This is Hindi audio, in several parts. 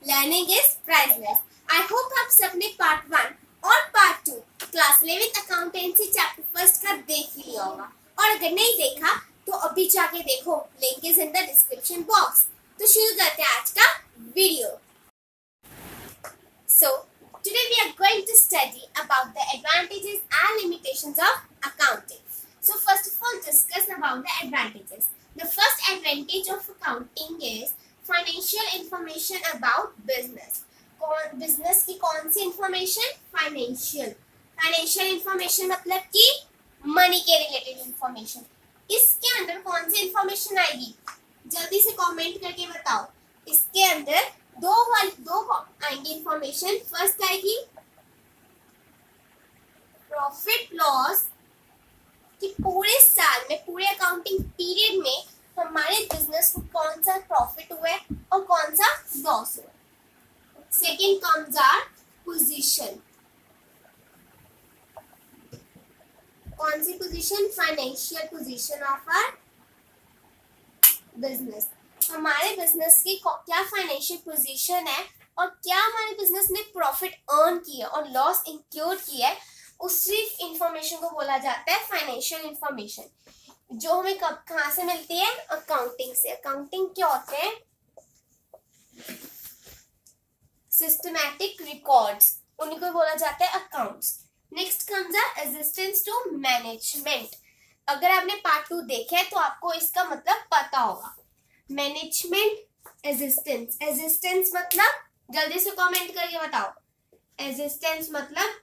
Learning is priceless. I hope आप सबने पार्ट 1 और part 2 class 11 accountancy chapter first का देख लिया होगा, और अगर नहीं देखा तो अभी जाके देखो, link is in the description box. तो शुरू करते हैं आज का video. So today we are going to study about the advantages and limitations of accounting. So first of all, discuss about the advantages. The first advantage of accounting is financial information about business. Business की कौन सी इंफॉर्मेशन? फाइनेंशियल इंफॉर्मेशन मतलब कि मनी के रिलेटेड इंफॉर्मेशन। इसके अंदर कौन सी इंफॉर्मेशन आएगी? जल्दी से कमेंट करके बताओ। इसके अंदर दो आएंगी इंफॉर्मेशन। फर्स्ट आएगी प्रॉफिट लॉस, कि पूरे साल में, पूरे अकाउंटिंग पीरियड में हमारे बिजनेस को कौन सा प्रॉफिट हुआ है और कौन सा लॉस हुआ है। Second comes our position. कौन सी position? Financial position of our business. हमारे बिजनेस की क्या फाइनेंशियल पोजीशन है और क्या हमारे बिजनेस ने प्रॉफिट अर्न किया और लॉस इंक्योर किया है, उस इंफॉर्मेशन को बोला जाता है फाइनेंशियल इंफॉर्मेशन, जो हमें कहाँ से मिलती है? अकाउंटिंग से। अकाउंटिंग क्या होते हैं? सिस्टमैटिक रिकॉर्ड्स, उन्हीं को बोला जाता है accounts. Next comes are assistance to management. अगर आपने पार्ट 2 देखा है तो आपको इसका मतलब पता होगा। Management assistance. असिस्टेंस मतलब, जल्दी से कमेंट करके बताओ। असिस्टेंस मतलब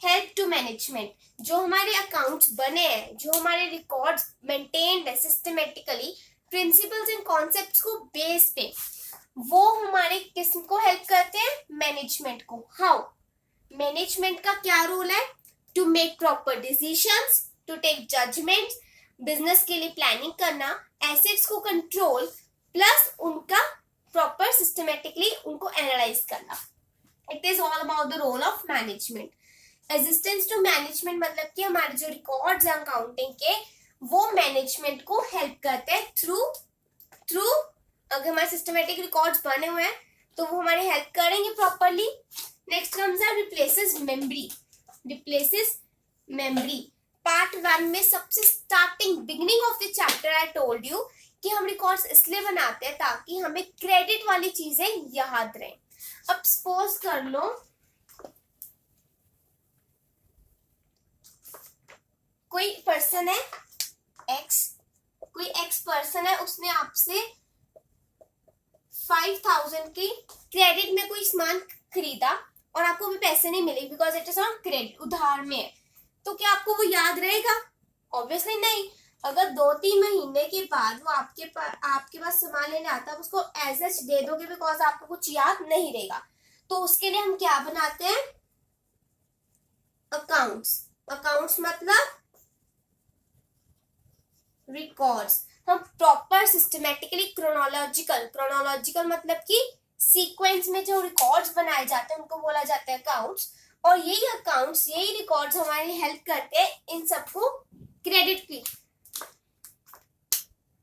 हेल्प टू मैनेजमेंट। जो हमारे अकाउंट्स बने हैं, जो हमारे रिकॉर्ड्स मेंटेन्ड है सिस्टमेटिकली, प्रिंसिपल्स एंड कॉन्सेप्ट्स को बेस पे, वो हमारे किसको हेल्प करते हैं? मैनेजमेंट को। हाउ? मैनेजमेंट का क्या रोल है? To make proper decisions, to take judgements, business के लिए प्लानिंग करना, एसेट्स को कंट्रोल, प्लस उनका प्रॉपर सिस्टमेटिकली उनको एनालाइज करना। It is all about the role of management. Assistance to management मतलब कि हमारे जो रिकॉर्ड्स हैं अकाउंटिंग के, वो मैनेजमेंट को हेल्प करते हैं थ्रू अगर हमारे सिस्टमेटिक रिकॉर्ड्स बने हुए हैं तो वो हमारी हेल्प करेंगे properly. Next comes are replaces memory. Part 1 में सबसे starting beginning of the chapter I told you कि हम रिकॉर्ड्स इसलिए बनाते हैं ताकि हमें क्रेडिट वाली चीजें याद रहें। अब सपोज कर लो कोई पर्सन है एक्स, कोई एक्स पर्सन है, उसने आपसे 5000 की क्रेडिट में कोई सामान खरीदा और आपको भी पैसे नहीं मिले because it is on credit, उधार में है। तो क्या आपको वो याद रहेगा? ऑब्वियसली नहीं। अगर 2-3 महीने के बाद वो आपके पास सामान लेने आता है, उसको एज एच दे दोगे बिकॉज आपको कुछ याद नहीं रहेगा। तो उसके लिए हम क्या बनाते हैं? अकाउंट्स मतलब रिकॉर्ड्स। हम प्रॉपर सिस्टमेटिकली क्रोनोलॉजिकल मतलब कि सीक्वेंस में जो रिकॉर्ड्स बनाए जाते हैं उनको बोला जाता है अकाउंट्स। और यही रिकॉर्ड्स हमारी हेल्प करते हैं इन सबको क्रेडिट की,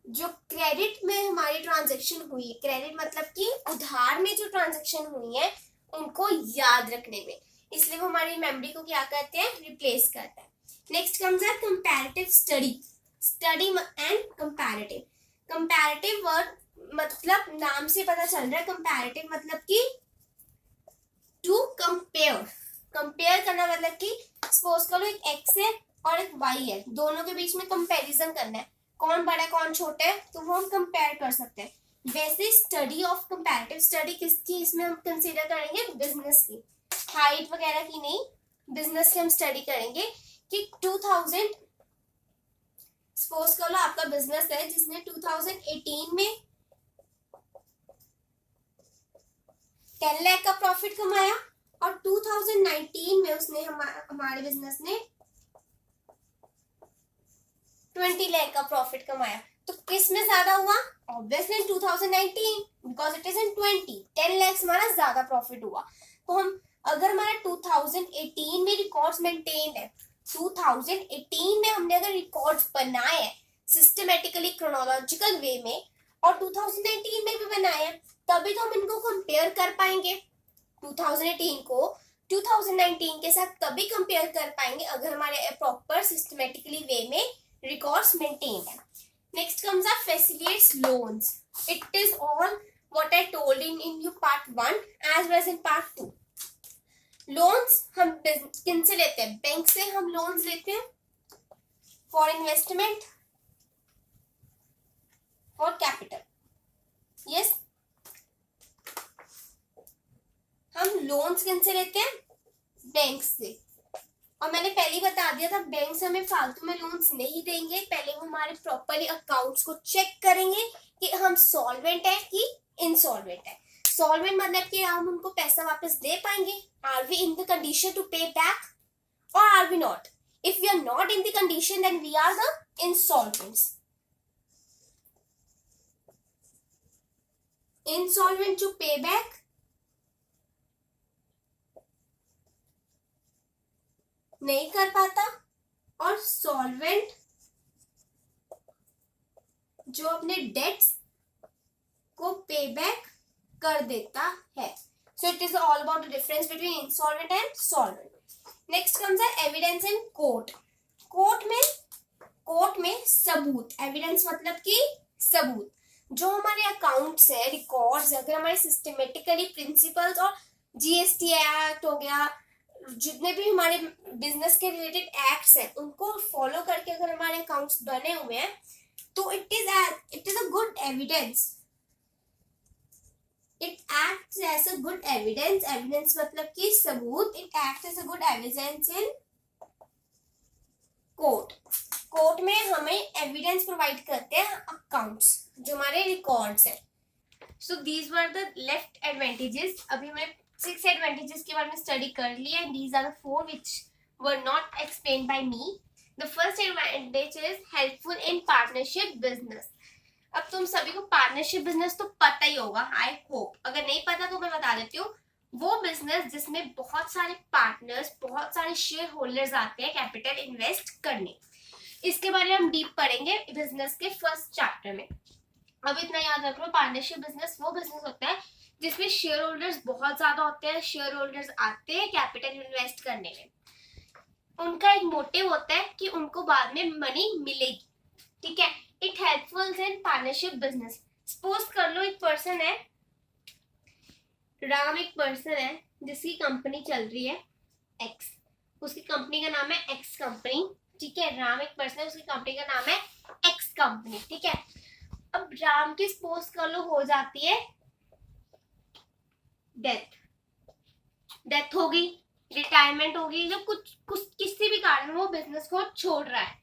जो क्रेडिट में हमारी ट्रांजैक्शन हुई है, क्रेडिट मतलब कि उधार में जो ट्रांजैक्शन हुई है उनको याद रखने में, इसलिए वो हमारी मेमोरी को क्या करते हैं? रिप्लेस करते हैं। Next comes are comparative study and comparative word मतलब नाम से पता चल रहा है। कंपैरेटिव मतलब कि टू कंपेयर करना, मतलब कि सपोज करो एक एक्स है और एक वाई है, दोनों के बीच में कंपैरिजन करना है, कौन बड़ा है कौन छोटा है, तो वो हम कंपेयर कर सकते हैं। वैसे स्टडी ऑफ कंपैरेटिव स्टडी किसकी इसमें हम कंसीडर करेंगे? बिजनेस की, हाइट वगैरह की नहीं, बिजनेस की हम स्टडी करेंगे कि 2000 सपोज कर लो आपका बिजनेस है जिसने 2018 में 10 लाख का प्रॉफिट कमाया और 2019 में उसने हमारे बिजनेस ने 20 लाख का प्रॉफिट कमाया। तो किस में ज्यादा हुआ? Obviously 2019 because it is in 10 lakh हमारा ज्यादा प्रॉफिट हुआ। तो हम अगर हमारा 2018 में रिकॉर्ड्स मेंटेन्ड है, 2018 में हमने अगर रिकॉर्ड्स बनाए हैं सिस्टमेटिकली क्रोनोलॉजिकल वे में और 2019 में भी बनाए हैं, तभी तो हम इनको कंपेयर कर पाएंगे। 2018 को 2019 के साथ तभी कंपेयर कर पाएंगे अगर हमारे प्रॉपर सिस्टमेटिकली वे में रिकॉर्ड्स मेंटेन है। Next comes are facilitates loans. It is all what I told in you part 1 as well as in part 2। Loans हम किन से लेते हैं? बैंक से हम लोन्स लेते हैं for investment, for capital. Yes, हम लोन्स किन से लेते हैं? बैंक से। और मैंने पहले ही बता दिया था बैंक से हमें फालतू में लोन्स नहीं देंगे, पहले वो हमारे प्रॉपरली अकाउंट्स को चेक करेंगे कि हम सॉल्वेंट है कि इनसॉल्वेंट है। सॉल्वेंट मतलब कि हम उनको पैसा वापस दे पाएंगे, are we in the condition to pay back और are we not. If we are not in the condition then we are the insolvents. Insolvent to pay back, नहीं कर पाता, और सॉल्वेंट जो अपने डेट्स को पे बैक कर देता है। So it is all about the difference between insolvent and solvent. Next comes है एविडेंस इन कोर्ट। कोर्ट में सबूत, एविडेंस मतलब कि सबूत। जो हमारे अकाउंट्स है, रिकॉर्ड्स, अगर हमारे सिस्टमेटिकली प्रिंसिपल्स और जीएसटी एक्ट हो गया, जितने भी हमारे बिजनेस के रिलेटेड एक्ट्स हैं उनको फॉलो करके अगर हमारे अकाउंट्स बने हुए हैं तो it is a good evidence. It acts as a good evidence. Evidence मतलब कि सबूत। It acts as a good evidence in court में हमें एविडेंस प्रोवाइड करते हैं अकाउंट्स, जो हमारे रिकॉर्ड्स हैं। So these were the left advantages. अभी हमने 6 एडवांटेजेस के बारे में स्टडी कर लिया है। These are the 4 which were not explained by me. The first advantage is helpful in partnership business. अब तुम सभी को पार्टनरशिप बिजनेस तो पता ही होगा, आई होप। अगर नहीं पता तो मैं बता देती हूँ। वो बिजनेस जिसमें बहुत सारे पार्टनर्स, बहुत सारे शेयर होल्डर्स आते हैं कैपिटल इन्वेस्ट करने। इसके बारे में हम डीप पढ़ेंगे बिजनेस के फर्स्ट चैप्टर में। अब इतना याद रख लो, पार्टनरशिप बिजनेस वो बिजनेस होता है जिसमें शेयर होल्डर्स बहुत ज्यादा होते हैं। शेयर होल्डर्स आते हैं कैपिटल इन्वेस्ट करने में। उनका एक मोटिव होता है कि उनको बाद में मनी मिलेगी। ठीक है। It helpful in partnership business. Suppose कर लो एक पर्सन है, राम एक पर्सन है जिसकी कंपनी चल रही है एक्स। उसकी कंपनी का नाम है एक्स कंपनी। ठीक है। राम एक पर्सन है, उसकी कंपनी का नाम है एक्स कंपनी। ठीक है। अब राम की सपोज कर लो हो जाती है डेथ हो गई, रिटायरमेंट हो गई, जब कुछ किसी भी कारण वो बिजनेस को छोड़ रहा है,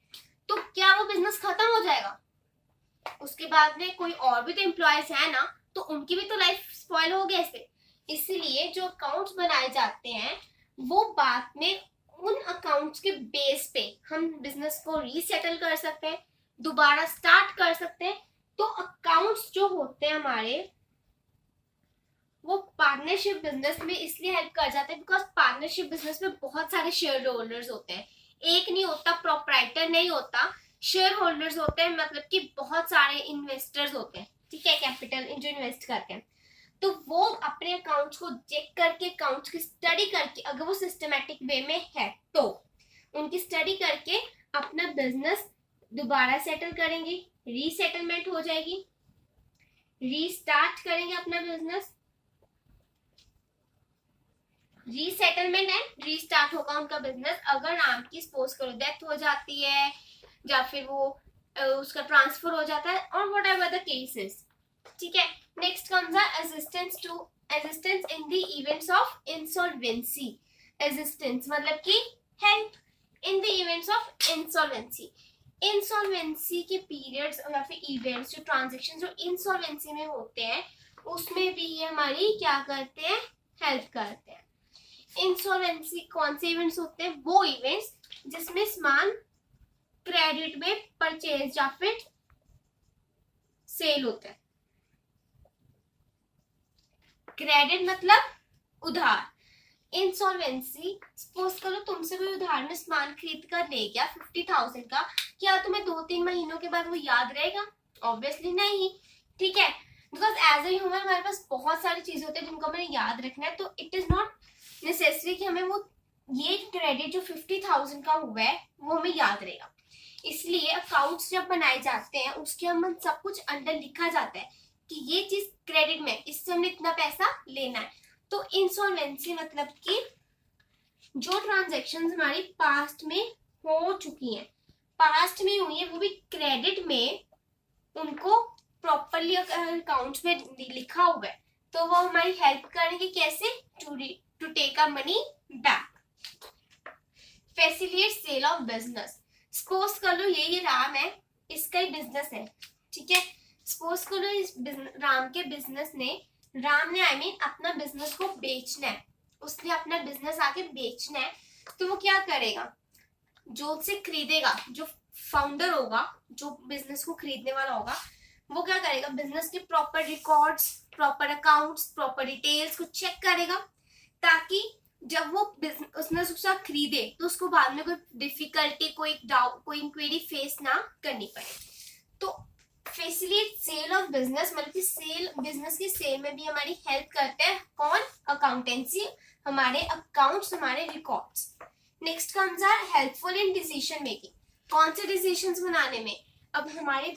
तो क्या वो बिजनेस खत्म हो जाएगा? उसके बाद में कोई और भी तो एम्प्लॉयज है ना, तो उनकी भी तो लाइफ स्पॉइल हो गया इससे। इसलिए जो अकाउंट्स बनाए जाते हैं वो बाद में उन अकाउंट्स के बेस पे हम बिजनेस को रीसेटल कर सकते हैं, दोबारा स्टार्ट कर सकते हैं। तो अकाउंट्स जो होते हैं हमारे, वो पार्टनरशिप बिजनेस में इसलिए हेल्प कर जाते हैं बिकॉज पार्टनरशिप बिजनेस में बहुत सारे शेयर होल्डर्स होते हैं। एक नहीं होता, प्रोप्राइटर नहीं होता, शेयर होल्डर्स होते हैं, मतलब कि बहुत सारे इन्वेस्टर्स होते हैं। ठीक है। कैपिटल जो इन्वेस्ट करते हैं, तो वो अपने अकाउंट्स को चेक करके, अकाउंट्स की स्टडी करके, अगर वो सिस्टमैटिक वे में है तो उनकी स्टडी करके अपना बिजनेस दोबारा सेटल करेंगे, रीसेटलमेंट हो जाएगी, रीस्टार्ट करेंगे अपना बिजनेस, रीसेटलमेंट एंड रीस्टार्ट होगा उनका बिजनेस। अगर नाम की सपोज करो डेथ हो जाती है या फिर वो उसका ट्रांसफर हो जाता है, और वट एवर द केसेस। ठीक है। Next comes assistance in the events of insolvency. Assistance मतलब कि help in the events of insolvency. Insolvency के पीरियड्स या फिर इवेंट्स, जो ट्रांजेक्शन जो इंसॉल्वेंसी में होते हैं, उसमें भी ये हमारी क्या करते हैं, हेल्प करते हैं। इंसॉल्वेंसी कौन से इवेंट्स होते हैं? वो इवेंट्स जिसमें सामान क्रेडिट में परचेज या फिर सेल होता है। क्रेडिट मतलब उधार। इंसॉल्वेंसी, सपोज करो तुमसे कोई उधार में सामान खरीद कर ले गया 50,000 का, क्या तुम्हें 2-3 महीनों के बाद वो याद रहेगा? ऑब्वियसली नहीं। ठीक है। बिकॉज एज ए ह्यूमन हमारे पास बहुत सारी चीजें होती है जिनको हमें याद रखना है, तो इट इज नॉट नेसेसरी कि हमें वो ये क्रेडिट जो 50,000 का हुआ है वो हमें याद रहेगा। इसलिए अकाउंट्स जब बनाए जाते हैं उसके हम सब कुछ अंदर लिखा जाता है कि ये चीज क्रेडिट में, इससे हमने इतना पैसा लेना है। तो इंसॉल्वेंसी मतलब कि जो ट्रांजैक्शंस हमारी पास्ट में हो चुकी हैं, पास्ट में हुई है, वो भी क्रेडिट में, उनको प्रॉपरली अकाउंट्स में लिखा हुआ है, तो वो हमारी हेल्प करेंगे कैसे, to take a money back. Facilitate sale of business. Suppose कर लो ये राम है, इसका ही बिजनेस है, ठीक है। सपोज कर लो इस राम के बिजनेस ने, राम ने आई मीन अपना बिजनेस को बेचना है, उसने अपना बिजनेस आके बेचना है, तो वो क्या करेगा, जो उसे खरीदेगा, जो फाउंडर होगा, जो बिजनेस को खरीदने वाला होगा, वो क्या करेगा, बिजनेस के proper records, proper accounts, proper details को चेक करेगा, ताकि जब वो उसने उसका खरीदे तो उसको बाद में कोई डिफिकल्टी, कोई डाउट, कोई इंक्वायरी फेस ना करनी पड़े। तो फैसिलिटेट सेल ऑफ बिजनेस मतलब कि सेल, बिजनेस की सेल में भी हमारी हेल्प करते हैं कौन, अकाउंटेंसी, हमारे अकाउंट्स, हमारे records. Next comes are helpful in decision making. कौन से डिसीजंस बनाने में, अब हमारे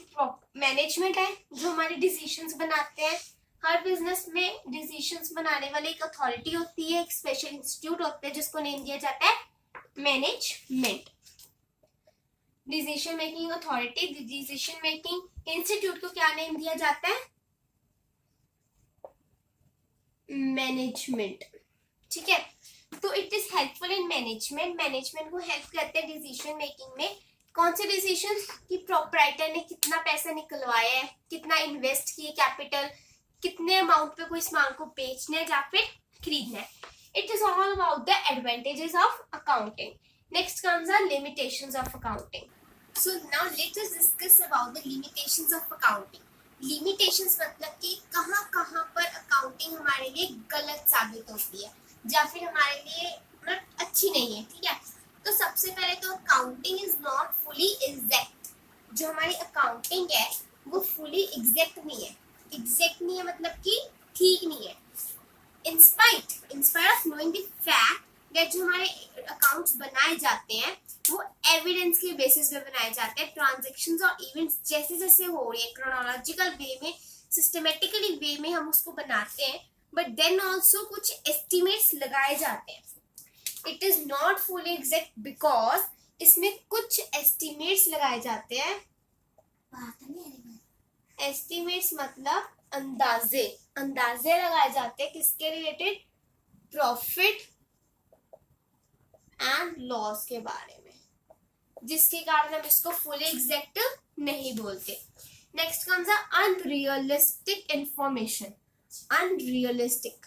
मैनेजमेंट है जो हमारे डिसीजंस बनाते हैं। हर बिजनेस में डिसीजंस बनाने वाली एक अथॉरिटी होती है, एक स्पेशल इंस्टीट्यूट होता है जिसको नेम दिया जाता है management. Decision making authority, decision making institute को क्या नेम दिया जाता है, मैनेजमेंट, ठीक है। तो it is helpful in management, management को हेल्प करते हैं डिसीजन मेकिंग में। कौन से डिसीजन की प्रोप्राइटर ने कितना पैसा निकलवाया है, कितना इन्वेस्ट किए कैपिटल, कितने अमाउंट पे कोई सामान को बेचना है या फिर खरीदना है। It is all about the advantages of accounting. Next comes are limitations of accounting. So now let us discuss about the limitations of accounting. Limitations मतलब कि कहाँ कहाँ पर अकाउंटिंग हमारे लिए गलत साबित होती है या फिर हमारे लिए अच्छी नहीं है, ठीक है। तो सबसे पहले तो accounting is not fully exact. जो हमारी अकाउंटिंग है वो फुली एग्जैक्ट नहीं है। एग्जैक्ट नहीं है मतलब कि ठीक नहीं है। In spite of knowing the fact that जो हमारे अकाउंट्स बनाए जाते हैं वो एविडेंस के बेसिस पे बनाए जाते हैं। ट्रांजैक्शंस और इवेंट्स जैसे जैसे हो रही है क्रोनोलॉजिकल वे में, सिस्टमेटिकली वे में हम उसको बनाते हैं, बट देन ऑल्सो कुछ एस्टिमेट्स लगाए जाते हैं। It is not fully exact because इसमें कुछ एस्टिमेट्स लगाए जाते हैं। एस्टिमेट्स मतलब अंदाजे, अंदाजे लगाए जाते हैं किसके रिलेटेड, प्रॉफिट एंड लॉस के बारे में, जिसके कारण हम इसको फुली एग्जैक्ट नहीं बोलते। Next comes unrealistic information. Unrealistic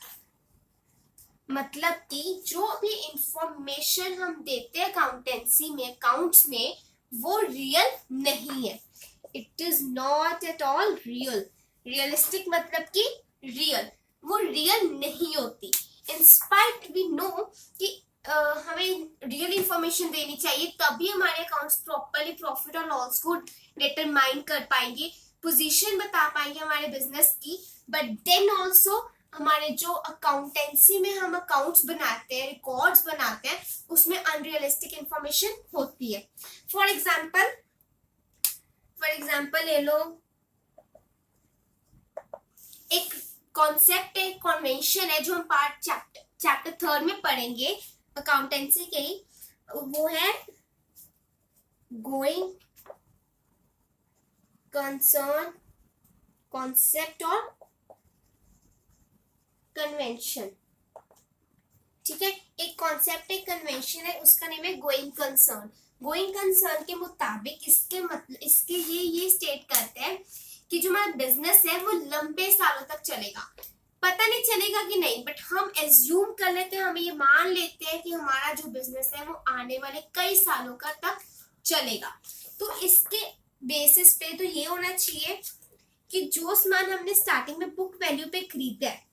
मतलब कि जो भी इंफॉर्मेशन हम देते हैं अकाउंटेंसी में, अकाउंट्स में, वो रियल नहीं है। It is not at all real. Realistic मतलब कि रियल, वो रियल नहीं होती। इन स्पाइट वी नो कि हमें रियल इंफॉर्मेशन देनी चाहिए, तभी हमारे अकाउंट्स प्रॉपरली प्रॉफिट और लॉस को डिटरमाइन कर पाएंगे, पोजीशन बता पाएंगे हमारे बिजनेस की। बट देन ऑल्सो हमारे जो अकाउंटेंसी में हम अकाउंट्स बनाते हैं, रिकॉर्ड्स बनाते हैं, उसमें अनरियलिस्टिक इंफॉर्मेशन होती है। फॉर एग्जाम्पल ले लो, एक कॉन्सेप्ट है, कन्वेंशन है जो हम चैप्टर 3 में पढ़ेंगे अकाउंटेंसी के ही, वो है गोइंग कंसर्न कॉन्सेप्ट और कन्वेंशन, ठीक है। एक कॉन्सेप्ट, एक कन्वेंशन है, उसका नेम है गोइंग कंसर्न। गोइंग कंसर्न के मुताबिक इसके ये स्टेट करते हैं कि जो हमारा बिजनेस है वो लंबे सालों तक चलेगा। पता नहीं चलेगा कि नहीं, बट हम एज्यूम कर लेते हैं, हम ये मान लेते हैं कि हमारा जो बिजनेस है वो आने वाले कई सालों का तक चलेगा। तो इसके बेसिस पे तो ये होना चाहिए कि जो सामान हमने स्टार्टिंग में बुक वैल्यू पे खरीदा है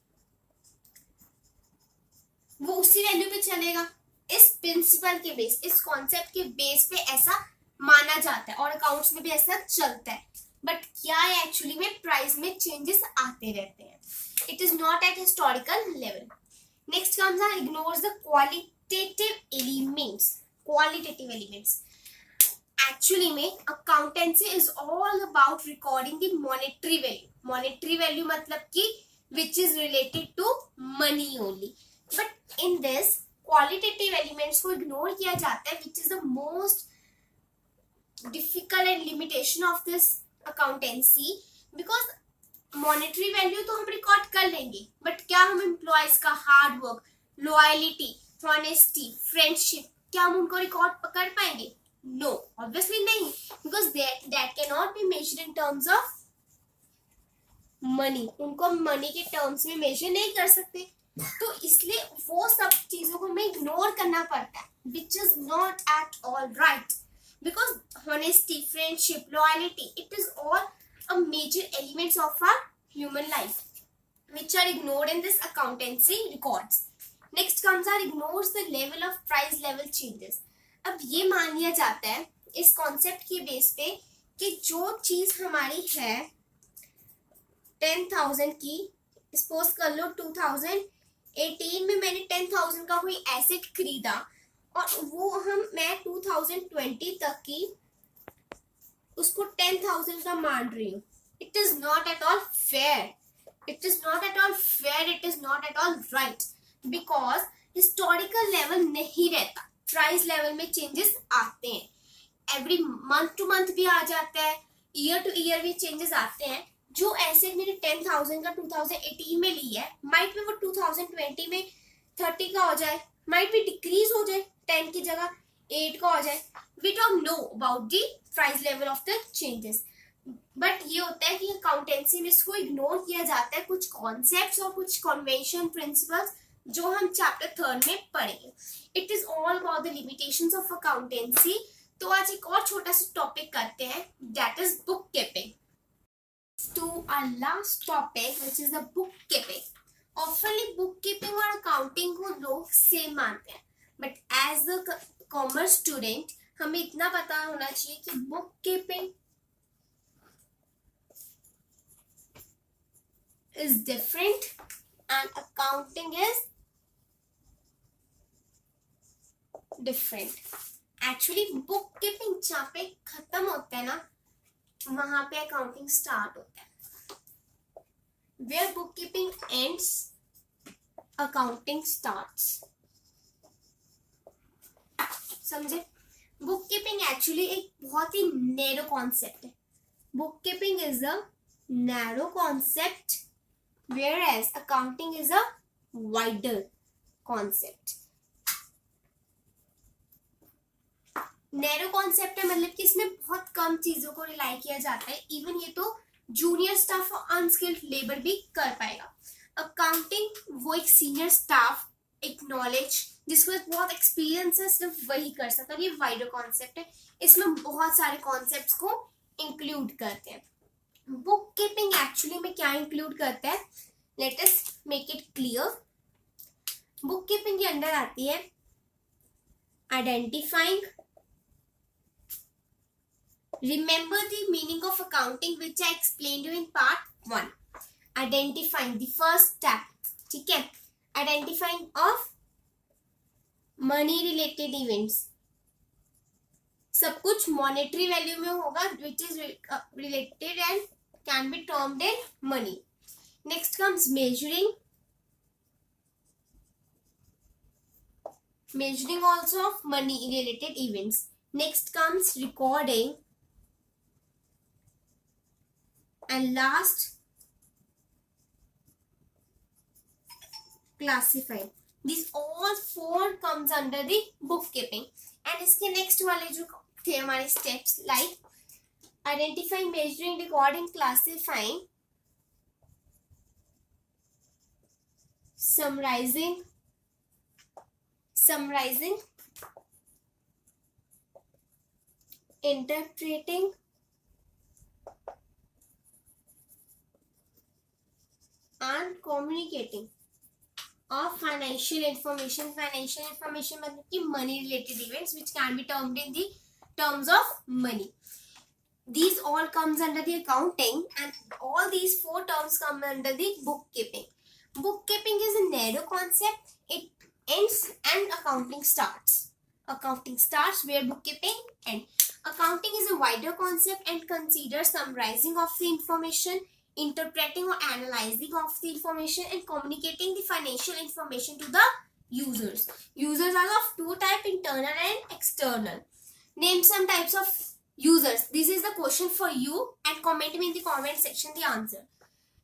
वो उसी वैल्यू पे चलेगा। इस प्रिंसिपल के बेस, इस कॉन्सेप्ट के बेस पे ऐसा माना जाता है और अकाउंट्स में भी ऐसा चलता है। बट क्या है एक्चुअली में प्राइस में चेंजेस आते रहते हैं. It is not at historical level. Next comes our ignores the qualitative elements. Qualitative elements actually में accountancy is all about recording the monetary value. Monetary value मतलब कि which is related to money only. But in this qualitative elements को इग्नोर किया जाता है, which is the most difficult and limitation of this accountancy. Because monetary value तो हम रिकॉर्ड कर लेंगे, बट क्या हम एम्प्लॉयज का hard work, loyalty, honesty, friendship, क्या हम उनको रिकॉर्ड कर पाएंगे? नो, ऑब्वियसली नहीं, because that can not be measured in terms of money. उनको मनी के टर्म्स में मेजर नहीं कर सकते, तो इसलिए वो सब चीजों को हमें इग्नोर करना पड़ता है, which is not at all right. Because honesty, friendship, loyalty, it is all a major elements of our human life which are ignored in this accountancy records. Next comes our ignores the level of price level changes. अब ये मान लिया जाता है इस कॉन्सेप्ट के बेस पे कि जो चीज हमारी है 10,000 की, सपोज कर लो 2018 में मैंने 10,000 का कोई एसेट खरीदा और वो मैं 2020 तक की उसको 10,000 का मान रही हूँ. It is not at all fair. It is not at all fair. It is not at all right. Because historical level नहीं रहता, प्राइस लेवल में चेंजेस आते हैं. एवरी मंथ टू मंथ भी आ जाता है, ईयर टू ईयर भी चेंजेस आते हैं. जो एसेट मैंने 10,000 का 2018 में लिया है, माइट भी वो 2020 में 30 का हो जाए, माइट भी डिक्रीज हो जाए, 10 की जगह 8 का हो जाए. We don't know about the price level of the changes. But ये होता है कि अकाउंटेंसी में इसको इग्नोर किया जाता है, कुछ कॉन्सेप्ट्स और कुछ कन्वेंशन प्रिंसिपल्स जो हम चैप्टर 3 में पढ़ेंगे. It is all about the limitations of accountancy. तो आज एक और छोटा सा टॉपिक करते हैं, that is book keeping. To our last topic which is the book keeping. Oftenly book keeping और अकाउंटिंग को लोग सेम मानते हैं, but as the commerce student हमें इतना पता होना चाहिए कि book keeping is different and accounting is different. Actually book keeping जहाँ पे खत्म होता है ना, वहां पे अकाउंटिंग स्टार्ट होता है. Where bookkeeping ends, accounting starts. समझे? बुक कीपिंग एक्चुअली एक बहुत ही नैरो कॉन्सेप्ट है. Book keeping is a narrow concept whereas accounting is a wider concept. Narrow concept है मतलब कि इसमें बहुत कम चीजों को रिलाई किया जाता है. इवन ये तो जूनियर स्टाफ और अनस्किल्ड लेबर भी कर पाएगा. अकाउंटिंग वो एक सीनियर स्टाफ, एक नॉलेज जिसको बहुत एक्सपीरियंस है, सिर्फ वही कर सकता है. ये वाइडर कॉन्सेप्ट है, इसमें बहुत सारे कॉन्सेप्ट्स को इंक्लूड करते हैं. बुक कीपिंग एक्चुअली में क्या इंक्लूड करता है, let us make it clear. Book keeping के अंदर आती है identifying, remember the meaning of accounting which I explain you in part 1. Identifying the first step, ठीक है. Identifying of money related events, सब कुछ मॉनेटरी वैल्यू में होगा विच is related and can be termed in money. Next comes measuring also of money related events. Next comes recording, and last classifying. These all 4 comes under the bookkeeping. And इसके next वाले जो थे हमारे steps like identifying, measuring, recording, classifying, summarizing, interpreting, and communicating of financial information. Financial information मतलब कि money related events which can be termed in the terms of money. these all comes under the accounting, and all these four terms come under the bookkeeping. Bookkeeping is a narrow concept. It ends and accounting starts. Accounting starts where bookkeeping ends. Accounting is a wider concept and considers summarizing of the information, interpreting or analyzing of the information, and communicating the financial information to the users. Users are of two types, internal and external. Name some types of users. This is the question for you, and comment me in the comment section the answer.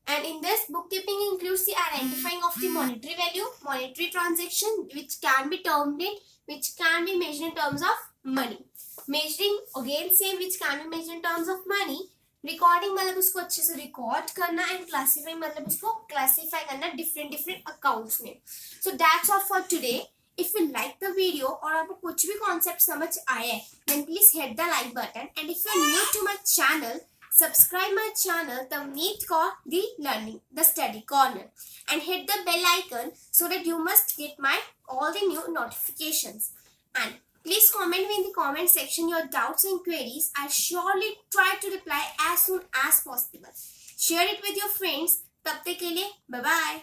And in this, bookkeeping includes the identifying of the monetary value, monetary transaction, which can be termed in, which can be measured in terms of money. Measuring again same, which can be measured in terms of money. Recording मतलब उसको अच्छे से रिकॉर्ड करना, एंड क्लासीफाई मतलब उसको क्लासीफाई करना डिफरेंट अकाउंट्स में. So that's all for today. If you like the video और आपको कुछ भी कॉन्सेप्ट समझ आया है, then please hit the like button, and if you are new to my channel, subscribe my channel Tavneet Kaur the Learning the Study Corner, and hit the bell icon so that you must get my all the new notifications. And please comment me in the comment section your doubts and queries. I'll surely try to reply as soon as possible. Share it with your friends. तब तक के लिए bye bye.